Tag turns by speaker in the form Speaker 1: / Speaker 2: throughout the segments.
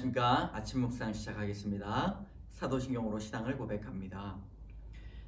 Speaker 1: 안녕하십니까. 아침 묵상 시작하겠습니다. 사도신경으로 신앙을 고백합니다.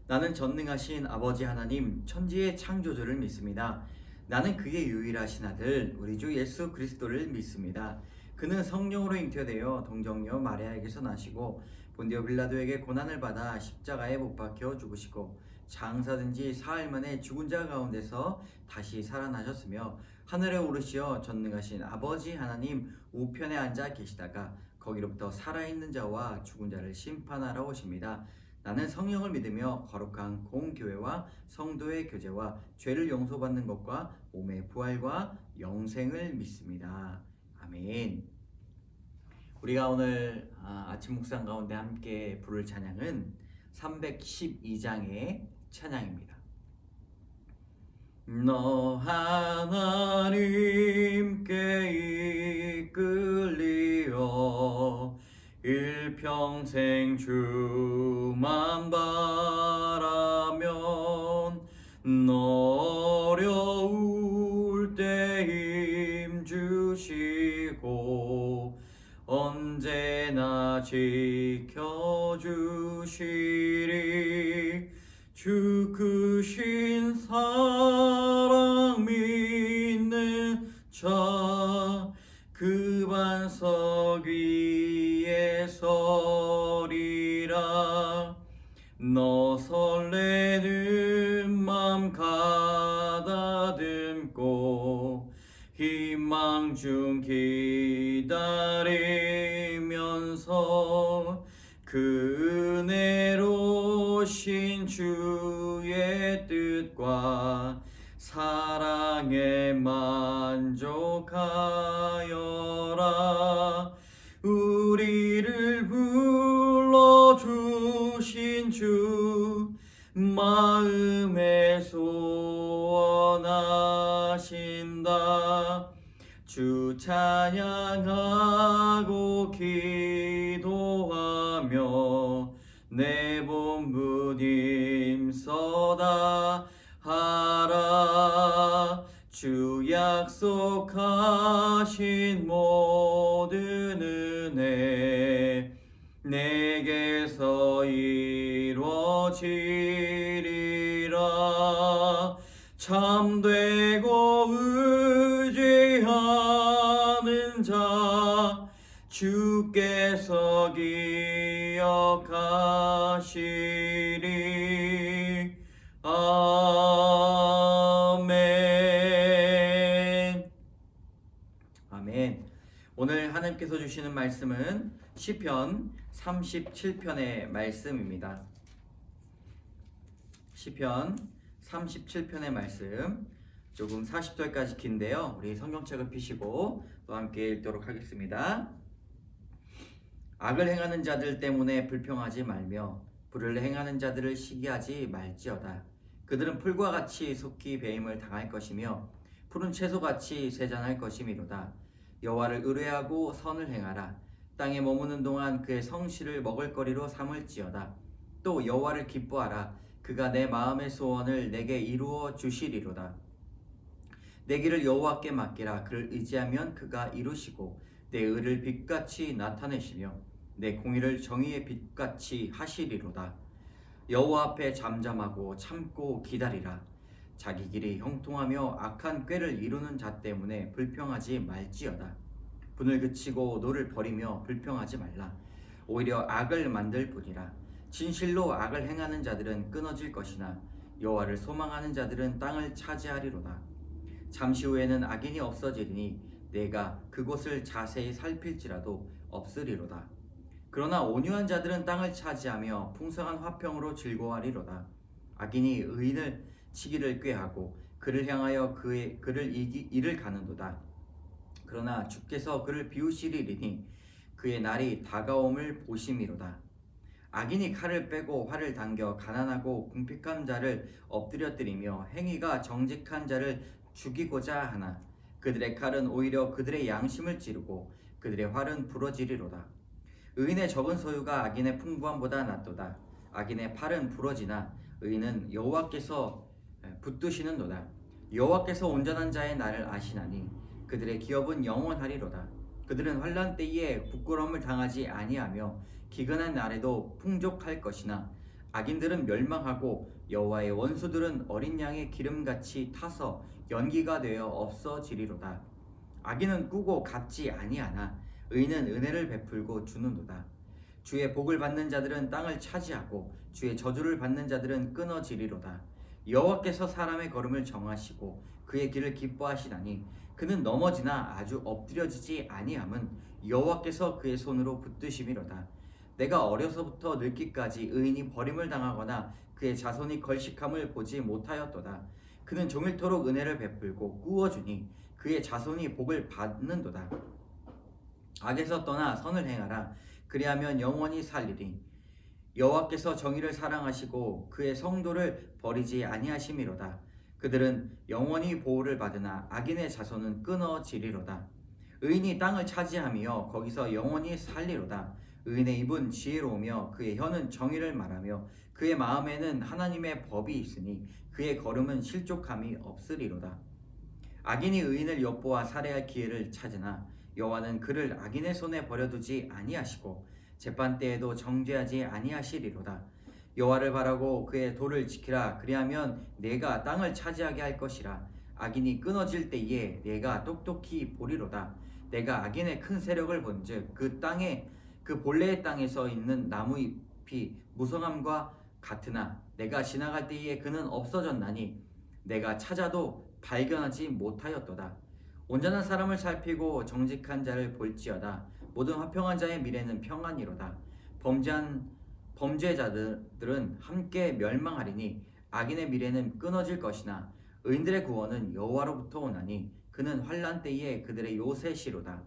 Speaker 1: 나는 전능하신 아버지 하나님 천지의 창조주를 믿습니다. 나는 그의 유일하신 아들 우리 주 예수 그리스도를 믿습니다. 그는 성령으로 잉태되어 동정녀 마리아에게서 나시고 본디오 빌라도에게 고난을 받아 십자가에 못 박혀 죽으시고 장사된 지 사흘 만에 죽은 자 가운데서 다시 살아나셨으며 하늘에 오르시어 전능하신 아버지 하나님 우편에 앉아 계시다가 거기로부터 살아있는 자와 죽은 자를 심판하러 오십니다. 나는 성령을 믿으며 거룩한 공교회와 성도의 교제와 죄를 용서받는 것과 몸의 부활과 영생을 믿습니다. 아멘. 우리가 오늘 아침 묵상 가운데 함께 부를 찬양은 312장의 찬양입니다. 너 하나님께 이끌리어 일평생 주만 바라면 너 어려울 때 힘주시고 언제나 지켜주시리. 주 크신 사랑 믿는 자 그 반석 위에 서리라. 너 설레는 맘 가다듬고 희망 중 기다리면서 그 은혜로우신 주의 뜻과 사랑에 만족하여라. 우리를 불러주신 주 마음에 소원하신다. 주 찬양하고 기도하며 내 본분 힘써다 하라. 주 약속하신 모든 은혜 내게서 이루어지리라. 참되고 의지하는 자 주께서 기억하시리. 아멘. 아멘. 오늘 하나님께서 주시는 말씀은 시편 37편의 말씀입니다. 시편 37편의 말씀, 조금 40절까지 긴데요. 우리 성경책을 펴시고 또 함께 읽도록 하겠습니다. 악을 행하는 자들 때문에 불평하지 말며 불을 행하는 자들을 시기하지 말지어다. 그들은 풀과 같이 속히 배임을 당할 것이며 푸른 채소같이 세잔할 것이미로다. 여호와를 의뢰하고 선을 행하라. 땅에 머무는 동안 그의 성실을 먹을거리로 삼을지어다. 또 여호와를 기뻐하라. 그가 내 마음의 소원을 내게 이루어 주시리로다. 내 길을 여호와께 맡기라. 그를 의지하면 그가 이루시고 내 의를 빛같이 나타내시며 내 공의를 정의의 빛같이 하시리로다. 여호와 앞에 잠잠하고 참고 기다리라. 자기 길이 형통하며 악한 꾀를 이루는 자 때문에 불평하지 말지어다. 분을 그치고 노를 버리며 불평하지 말라. 오히려 악을 만들 뿐이라. 진실로 악을 행하는 자들은 끊어질 것이나 여호와를 소망하는 자들은 땅을 차지하리로다. 잠시 후에는 악인이 없어지리니 내가 그곳을 자세히 살필지라도 없으리로다. 그러나 온유한 자들은 땅을 차지하며 풍성한 화평으로 즐거워하리로다. 악인이 의인을 치기를 꾀하고 그를 향하여 그를 이를 가는도다. 그러나 주께서 그를 비우시리니 그의 날이 다가옴을 보심이로다. 악인이 칼을 빼고 활을 당겨 가난하고 궁핍한 자를 엎드려뜨리며 행위가 정직한 자를 죽이고자 하나 그들의 칼은 오히려 그들의 양심을 찌르고 그들의 활은 부러지리로다. 의인의 적은 소유가 악인의 풍부함보다 낫도다. 악인의 팔은 부러지나 의인은 여호와께서 붙드시는도다. 여호와께서 온전한 자의 날을 아시나니 그들의 기업은 영원하리로다. 그들은 환난 때에 부끄러움을 당하지 아니하며 기근한 날에도 풍족할 것이나 악인들은 멸망하고 여호와의 원수들은 어린 양의 기름같이 타서 연기가 되어 없어지리로다. 악인은 꾸고 갚지 아니하나 의인은 은혜를 베풀고 주는도다. 주의 복을 받는 자들은 땅을 차지하고 주의 저주를 받는 자들은 끊어지리로다. 여호와께서 사람의 걸음을 정하시고 그의 길을 기뻐하시나니 그는 넘어지나 아주 엎드려지지 아니함은 여호와께서 그의 손으로 붙드심이로다. 내가 어려서부터 늙기까지 의인이 버림을 당하거나 그의 자손이 걸식함을 보지 못하였도다. 그는 종일토록 은혜를 베풀고 꾸어주니 그의 자손이 복을 받는도다. 악에서 떠나 선을 행하라. 그리하면 영원히 살리리. 여호와께서 정의를 사랑하시고 그의 성도를 버리지 아니하심이로다. 그들은 영원히 보호를 받으나 악인의 자손은 끊어지리로다. 의인이 땅을 차지하며 거기서 영원히 살리로다. 의인의 입은 지혜로우며 그의 혀는 정의를 말하며 그의 마음에는 하나님의 법이 있으니 그의 걸음은 실족함이 없으리로다. 악인이 의인을 엿보아 살해할 기회를 찾으나 여호와는 그를 악인의 손에 버려두지 아니하시고 재판 때에도 정죄하지 아니하시리로다. 여호와를 바라고 그의 도를 지키라. 그리하면 내가 땅을 차지하게 할 것이라. 악인이 끊어질 때에 내가 똑똑히 보리로다. 내가 악인의 큰 세력을 본즉 그 본래의 땅에서 있는 나무 잎이 무성함과 같으나 내가 지나갈 때에 그는 없어졌나니 내가 찾아도 발견하지 못하였도다. 온전한 사람을 살피고 정직한 자를 볼지어다. 모든 화평한 자의 미래는 평안이로다. 범죄자들은 함께 멸망하리니 악인의 미래는 끊어질 것이나 의인들의 구원은 여호와로부터 오나니 그는 환난 때에 그들의 요새시로다.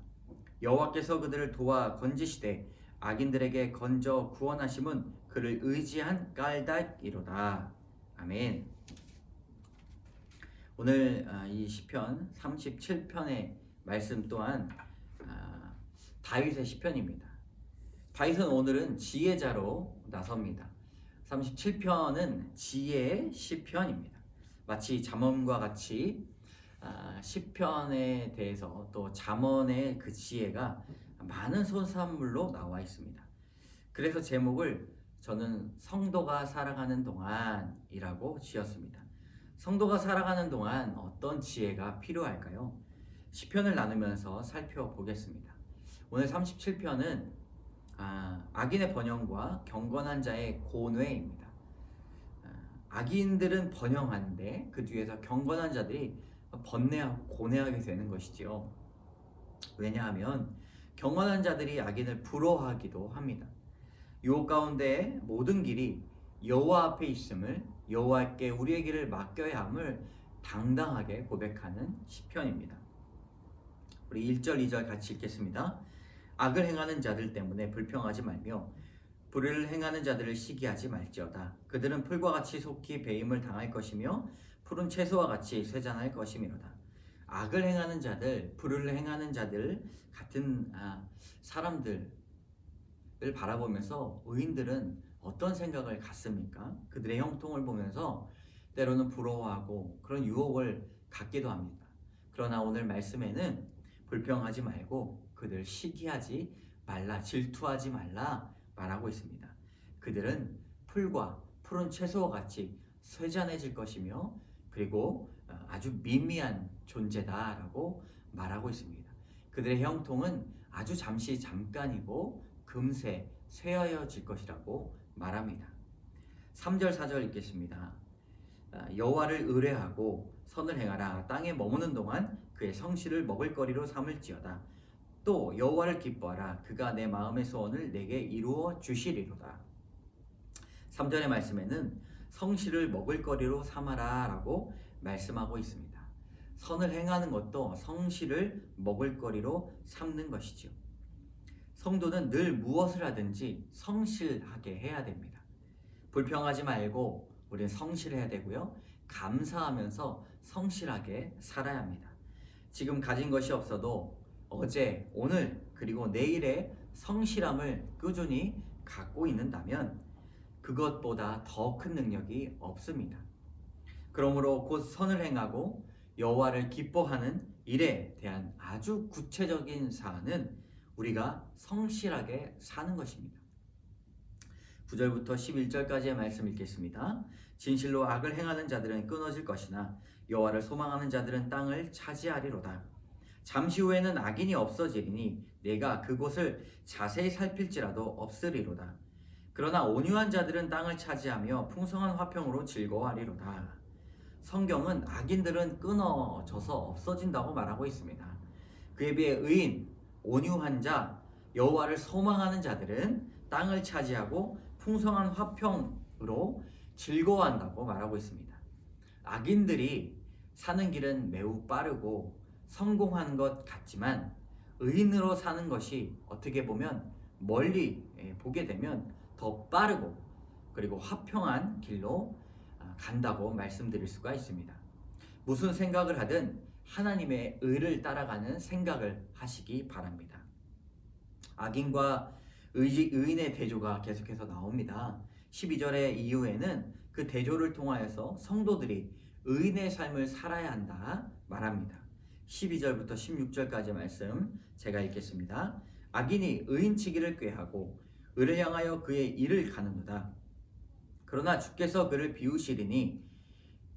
Speaker 1: 여호와께서 그들을 도와 건지시되 악인들에게 건져 구원하심은 그를 의지한 까닭이로다. 아멘. 오늘 이 시편 37편의 말씀 또한 다윗의 시편입니다. 다윗은 오늘은 지혜자로 나섭니다. 37편은 지혜의 시편입니다. 마치 잠언과 같이 시편에 대해서 또 잠언의 그 지혜가 많은 소산물로 나와 있습니다. 그래서 제목을 저는 성도가 살아가는 동안이라고 지었습니다. 성도가 살아가는 동안 어떤 지혜가 필요할까요? 시편을 나누면서 살펴보겠습니다. 오늘 37편은 악인의 번영과 경건한 자의 고뇌입니다. 악인들은 번영하는데 그 뒤에서 경건한 자들이 번뇌하고 고뇌하게 되는 것이지요. 왜냐하면 경건한 자들이 악인을 부러워하기도 합니다. 유혹 가운데 모든 길이 여호와 앞에 있음을, 여호와께 우리의 길을 맡겨야 함을 당당하게 고백하는 시편입니다. 우리 1절 2절 같이 읽겠습니다. 악을 행하는 자들 때문에 불평하지 말며 불의를 행하는 자들을 시기하지 말지어다. 그들은 풀과 같이 속히 배임을 당할 것이며 푸른 채소와 같이 쇠잔할 것이미로다. 악을 행하는 자들, 불의를 행하는 자들 같은 사람들을 바라보면서 의인들은 어떤 생각을 갖습니까? 그들의 형통을 보면서 때로는 부러워하고 그런 유혹을 갖기도 합니다. 그러나 오늘 말씀에는 불평하지 말고 그들 시기하지 말라, 질투하지 말라 말하고 있습니다. 그들은 풀과 푸른 채소와 같이 쇠잔해질 것이며 그리고 아주 미미한 존재다라고 말하고 있습니다. 그들의 형통은 아주 잠깐이고 금세 쇠하여질 것이라고 말합니다. 3절 4절 읽겠습니다. 여호와를 의뢰하고 선을 행하라. 땅에 머무는 동안 그의 성실을 먹을거리로 삼을지어다. 또 여호와를 기뻐하라. 그가 내 마음의 소원을 내게 이루어 주시리로다. 3절의 말씀에는 성실을 먹을거리로 삼아라 라고 말씀하고 있습니다. 선을 행하는 것도 성실을 먹을거리로 삼는 것이죠. 성도는 늘 무엇을 하든지 성실하게 해야 됩니다. 불평하지 말고 우리는 성실해야 되고요. 감사하면서 성실하게 살아야 합니다. 지금 가진 것이 없어도 어제, 오늘, 그리고 내일의 성실함을 꾸준히 갖고 있는다면 그것보다 더 큰 능력이 없습니다. 그러므로 곧 선을 행하고 여호와를 기뻐하는 일에 대한 아주 구체적인 사안은 우리가 성실하게 사는 것입니다. 9절부터 11절까지의 말씀 읽겠습니다. 진실로 악을 행하는 자들은 끊어질 것이나 여호와를 소망하는 자들은 땅을 차지하리로다. 잠시 후에는 악인이 없어지리니 내가 그곳을 자세히 살필지라도 없으리로다. 그러나 온유한 자들은 땅을 차지하며 풍성한 화평으로 즐거워하리로다. 성경은 악인들은 끊어져서 없어진다고 말하고 있습니다. 그에 비해 의인, 온유한 자, 여호와를 소망하는 자들은 땅을 차지하고 풍성한 화평으로 즐거워한다고 말하고 있습니다. 악인들이 사는 길은 매우 빠르고 성공한 것 같지만 의인으로 사는 것이 어떻게 보면 멀리 보게 되면 더 빠르고 그리고 화평한 길로 간다고 말씀드릴 수가 있습니다. 무슨 생각을 하든 하나님의 의를 따라가는 생각을 하시기 바랍니다. 악인과 의인의 대조가 계속해서 나옵니다. 12절의 이후에는 그 대조를 통하여서 성도들이 의인의 삶을 살아야 한다 말합니다. 12절부터 16절까지 말씀 제가 읽겠습니다. 악인이 의인치기를 꾀하고 의를 향하여 그의 일을 가느노다. 그러나 주께서 그를 비우시리니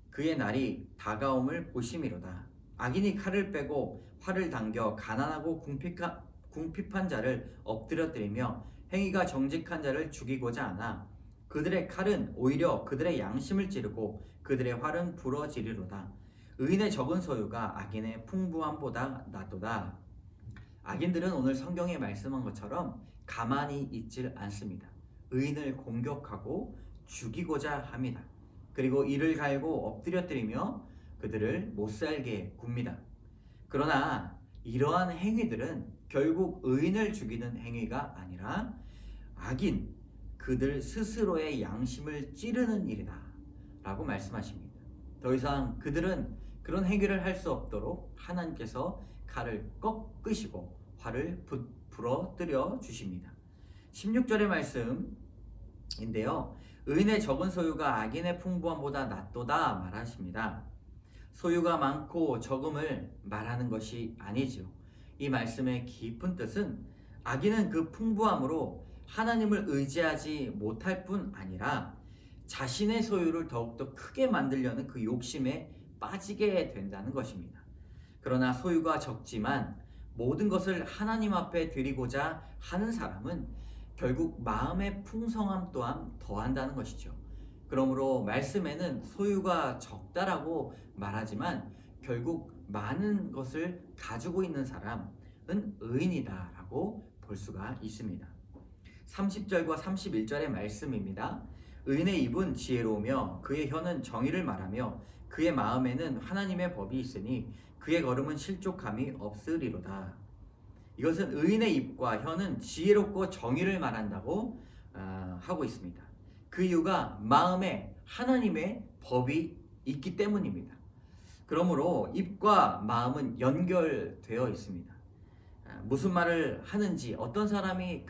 Speaker 1: 그의 날이 다가옴을 보심이로다. 악인이 칼을 빼고 활을 당겨 가난하고 궁핍한 자를 엎드려뜨리며 행위가 정직한 자를 죽이고자 하나 그들의 칼은 오히려 그들의 양심을 찌르고 그들의 활은 부러지리로다. 의인의 적은 소유가 악인의 풍부함보다 낫도다. 악인들은 오늘 성경에 말씀한 것처럼 가만히 있질 않습니다. 의인을 공격하고 죽이고자 합니다. 그리고 이를 갈고 엎드려뜨리며 그들을 못살게 굽니다. 그러나 이러한 행위들은 결국 의인을 죽이는 행위가 아니라 악인, 그들 스스로의 양심을 찌르는 일이다 라고 말씀하십니다. 더 이상 그들은 그런 행위를 할 수 없도록 하나님께서 칼을 꺾으시고 활을 부러뜨려 주십니다. 16절의 말씀인데요. 의인의 적은 소유가 악인의 풍부함보다 낫도다 말하십니다. 소유가 많고 적음을 말하는 것이 아니죠. 이 말씀의 깊은 뜻은 악인은 그 풍부함으로 하나님을 의지하지 못할 뿐 아니라 자신의 소유를 더욱더 크게 만들려는 그 욕심에 빠지게 된다는 것입니다. 그러나 소유가 적지만 모든 것을 하나님 앞에 드리고자 하는 사람은 결국 마음의 풍성함 또한 더한다는 것이죠. 그러므로 말씀에는 소유가 적다라고 말하지만 결국 많은 것을 가지고 있는 사람은 의인이다라고 볼 수가 있습니다. 30절과 31절의 말씀입니다. 의인의 입은 지혜로우며 그의 혀는 정의를 말하며 그의 마음에는 하나님의 법이 있으니 그의 걸음은 실족함이 없으리로다. 이것은 의인의 입과 혀는 지혜롭고 정의를 말한다고 하고 있습니다. 그 이유가 마음에 하나님의 법이 있기 때문입니다. 그러므로 입과 마음은 연결되어 있습니다. 무슨 말을 하는지 어떤 사람이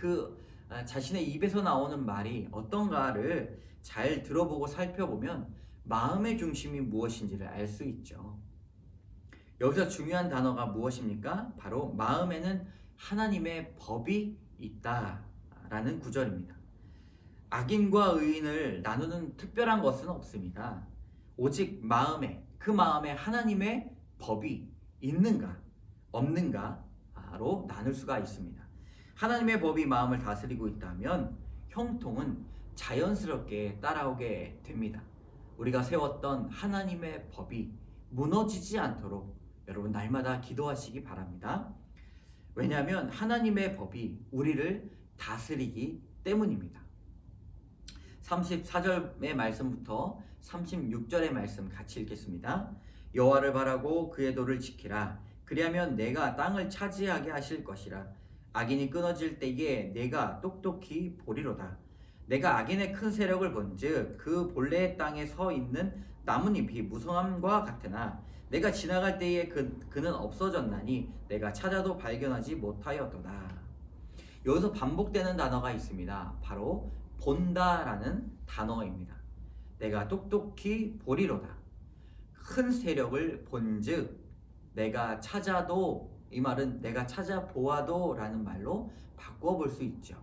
Speaker 1: 자신의 입에서 나오는 말이 어떤가를 잘 들어보고 살펴보면 마음의 중심이 무엇인지를 알 수 있죠. 여기서 중요한 단어가 무엇입니까? 바로 마음에는 하나님의 법이 있다라는 구절입니다. 악인과 의인을 나누는 특별한 것은 없습니다. 오직 그 마음에 하나님의 법이 있는가 없는가로 나눌 수가 있습니다. 하나님의 법이 마음을 다스리고 있다면 형통은 자연스럽게 따라오게 됩니다. 우리가 세웠던 하나님의 법이 무너지지 않도록 여러분 날마다 기도하시기 바랍니다. 왜냐하면 하나님의 법이 우리를 다스리기 때문입니다. 34절의 말씀부터 36절의 말씀 같이 읽겠습니다. 여호와를 바라고 그의 도를 지키라. 그리하면 내가 땅을 차지하게 하실 것이라. 악인이 끊어질 때에 내가 똑똑히 보리로다. 내가 악인의 큰 세력을 본즉 그 본래의 땅에 서 있는 나뭇잎이 무성함과 같으나 내가 지나갈 때에 그는 없어졌나니 내가 찾아도 발견하지 못하였도다. 여기서 반복되는 단어가 있습니다. 바로 본다라는 단어입니다. 내가 똑똑히 보리로다. 큰 세력을 본즉 내가 찾아도, 이 말은 내가 찾아보아도 라는 말로 바꿔볼 수 있죠.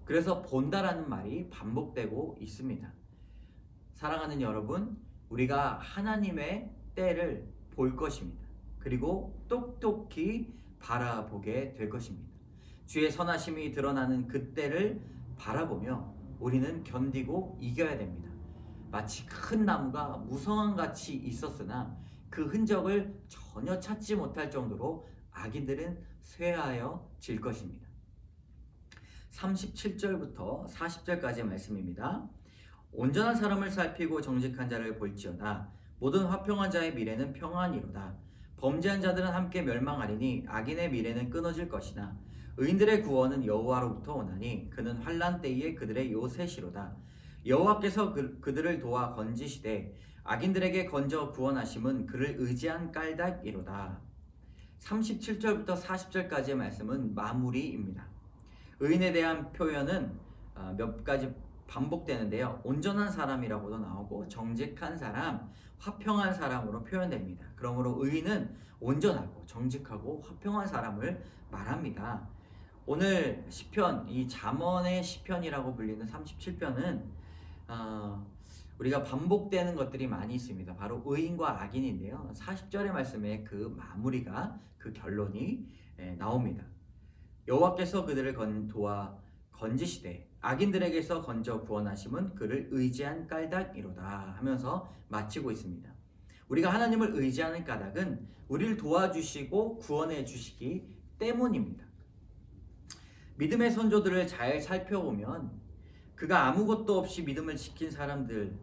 Speaker 1: 그래서 본다라는 말이 반복되고 있습니다. 사랑하는 여러분, 우리가 하나님의 때를 볼 것입니다. 그리고 똑똑히 바라보게 될 것입니다. 주의 선하심이 드러나는 그 때를 바라보며 우리는 견디고 이겨야 됩니다. 마치 큰 나무가 무성한같이 있었으나 그 흔적을 전혀 찾지 못할 정도로 악인들은 쇠하여 질 것입니다. 37절부터 40절까지의 말씀입니다. 온전한 사람을 살피고 정직한 자를 볼지어다. 모든 화평한 자의 미래는 평안이로다. 범죄한 자들은 함께 멸망하리니 악인의 미래는 끊어질 것이나 의인들의 구원은 여호와로부터 오나니 그는 환난 때에 그들의 요새시로다. 여호와께서 그들을 도와 건지시되 악인들에게 건져 구원하심은 그를 의지한 깔닥이로다. 37절부터 40절까지의 말씀은 마무리입니다. 의인에 대한 표현은 몇 가지 반복되는데요. 온전한 사람이라고도 나오고 정직한 사람, 화평한 사람으로 표현됩니다. 그러므로 의인은 온전하고 정직하고 화평한 사람을 말합니다. 오늘 시편, 이 잠언의 시편이라고 불리는 37편은 우리가 반복되는 것들이 많이 있습니다. 바로 의인과 악인인데요. 40절의 말씀에 그 마무리가, 그 결론이 나옵니다. 여호와께서 그들을 도와 건지시되 악인들에게서 건져 구원하심은 그를 의지한 까닭이로다 하면서 마치고 있습니다. 우리가 하나님을 의지하는 까닭은 우리를 도와주시고 구원해 주시기 때문입니다. 믿음의 선조들을 잘 살펴보면 그가 아무것도 없이 믿음을 지킨 사람들인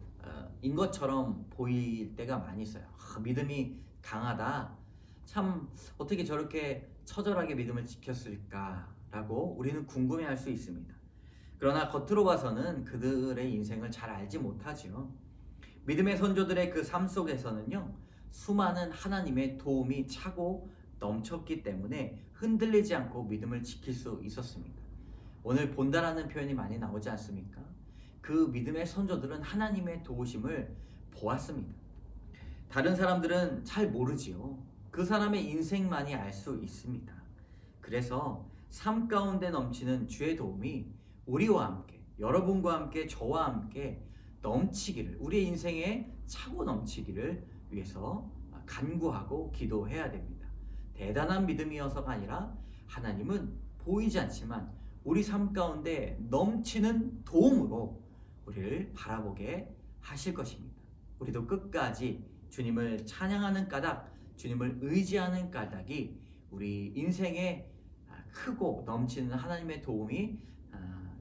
Speaker 1: 것처럼 보일 때가 많이 있어요. 믿음이 강하다. 참 어떻게 저렇게 처절하게 믿음을 지켰을까라고 우리는 궁금해할 수 있습니다. 그러나 겉으로 봐서는 그들의 인생을 잘 알지 못하죠. 믿음의 선조들의 그 삶 속에서는요, 수많은 하나님의 도움이 차고 넘쳤기 때문에 흔들리지 않고 믿음을 지킬 수 있었습니다. 오늘 본다라는 표현이 많이 나오지 않습니까? 그 믿음의 선조들은 하나님의 도우심을 보았습니다. 다른 사람들은 잘 모르지요. 그 사람의 인생만이 알 수 있습니다. 그래서 삶 가운데 넘치는 주의 도움이 우리와 함께, 여러분과 함께, 저와 함께 넘치기를, 우리의 인생에 차고 넘치기를 위해서 간구하고 기도해야 됩니다. 대단한 믿음이어서가 아니라 하나님은 보이지 않지만 우리 삶 가운데 넘치는 도움으로 우리를 바라보게 하실 것입니다. 우리도 끝까지 주님을 찬양하는 까닭, 주님을 의지하는 까닭이 우리 인생에 크고 넘치는 하나님의 도움이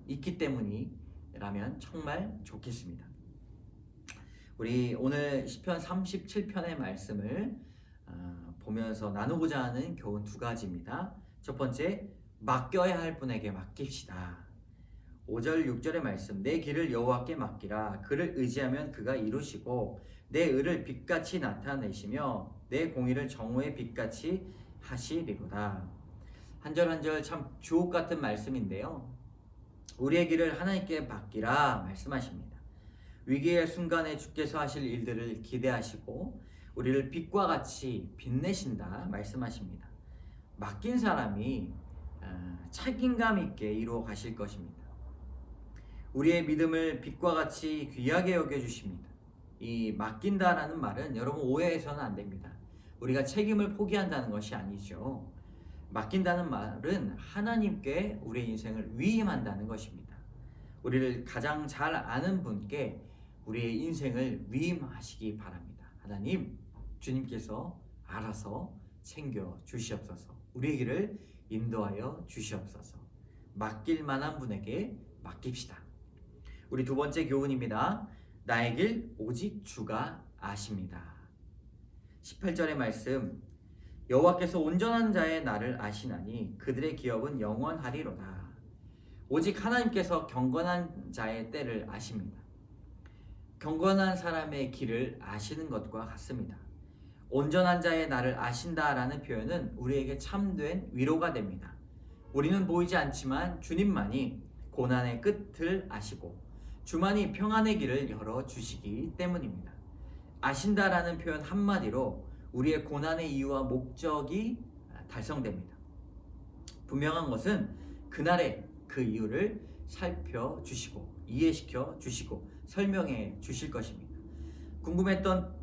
Speaker 1: 있기 때문이라면 정말 좋겠습니다. 우리 오늘 시편 37편의 말씀을 보면서 나누고자 하는 교훈 두 가지입니다. 첫 번째, 맡겨야 할 분에게 맡깁시다. 5절 6절의 말씀, 내 길을 여호와께 맡기라. 그를 의지하면 그가 이루시고 내 의를 빛같이 나타내시며 내 공의를 정오의 빛같이 하시리로다. 한 절 한 절 참 주옥 같은 말씀인데요. 우리의 길을 하나님께 맡기라 말씀하십니다. 위기의 순간에 주께서 하실 일들을 기대하시고 우리를 빛과 같이 빛내신다 말씀하십니다. 맡긴 사람이 책임감 있게 이루어 가실 것입니다. 우리의 믿음을 빛과 같이 귀하게 여겨주십니다. 이 맡긴다라는 말은 여러분 오해해서는 안 됩니다. 우리가 책임을 포기한다는 것이 아니죠. 맡긴다는 말은 하나님께 우리의 인생을 위임한다는 것입니다. 우리를 가장 잘 아는 분께 우리의 인생을 위임하시기 바랍니다. 하나님, 주님께서 알아서 챙겨 주시옵소서. 우리의 길을 인도하여 주시옵소서. 맡길 만한 분에게 맡깁시다. 우리 두 번째 교훈입니다. 나의 길 오직 주가 아십니다. 18절의 말씀, 여호와께서 온전한 자의 나를 아시나니 그들의 기업은 영원하리로다. 오직 하나님께서 경건한 자의 때를 아십니다. 경건한 사람의 길을 아시는 것과 같습니다. 온전한 자의 나를 아신다라는 표현은 우리에게 참된 위로가 됩니다. 우리는 보이지 않지만 주님만이 고난의 끝을 아시고 주만이 평안의 길을 열어주시기 때문입니다. 아신다라는 표현 한마디로 우리의 고난의 이유와 목적이 달성됩니다. 분명한 것은 그날의 그 이유를 살펴주시고 이해시켜 주시고 설명해 주실 것입니다. 궁금했던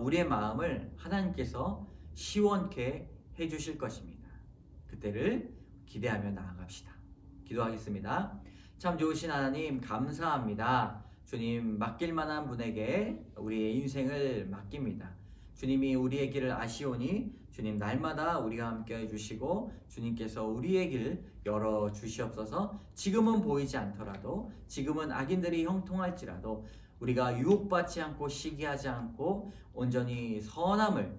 Speaker 1: 우리의 마음을 하나님께서 시원케 해 주실 것입니다. 그때를 기대하며 나아갑시다. 기도하겠습니다. 참 좋으신 하나님 감사합니다. 주님, 맡길 만한 분에게 우리의 인생을 맡깁니다. 주님이 우리의 길을 아시오니 주님 날마다 우리가 함께 해주시고 주님께서 우리의 길을 열어주시옵소서. 지금은 보이지 않더라도, 지금은 악인들이 형통할지라도 우리가 유혹받지 않고 시기하지 않고 온전히 선함을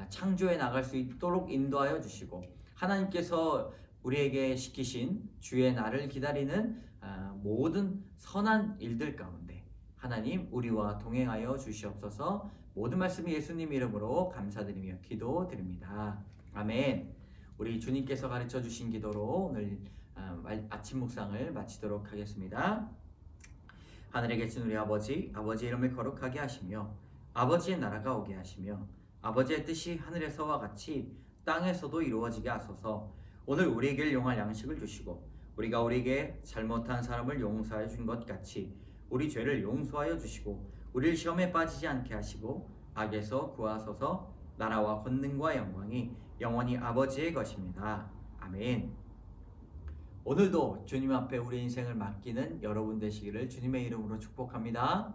Speaker 1: 창조해 나갈 수 있도록 인도하여 주시고, 하나님께서 우리에게 시키신 주의 날을 기다리는 모든 선한 일들 가운데 하나님 우리와 동행하여 주시옵소서. 모든 말씀 예수님 이름으로 감사드리며 기도드립니다. 아멘. 우리 주님께서 가르쳐 주신 기도로 오늘 아침 묵상을 마치도록 하겠습니다. 하늘에 계신 우리 아버지, 아버지의 이름을 거룩하게 하시며 아버지의 나라가 오게 하시며 아버지의 뜻이 하늘에서와 같이 땅에서도 이루어지게 하소서. 오늘 우리에게 용할 양식을 주시고 우리가 우리에게 잘못한 사람을 용서하여 준 것 같이 우리 죄를 용서하여 주시고 우리를 시험에 빠지지 않게 하시고 악에서 구하소서. 나라와 권능과 영광이 영원히 아버지의 것입니다. 아멘. 오늘도 주님 앞에 우리 인생을 맡기는 여러분 되시기를 주님의 이름으로 축복합니다.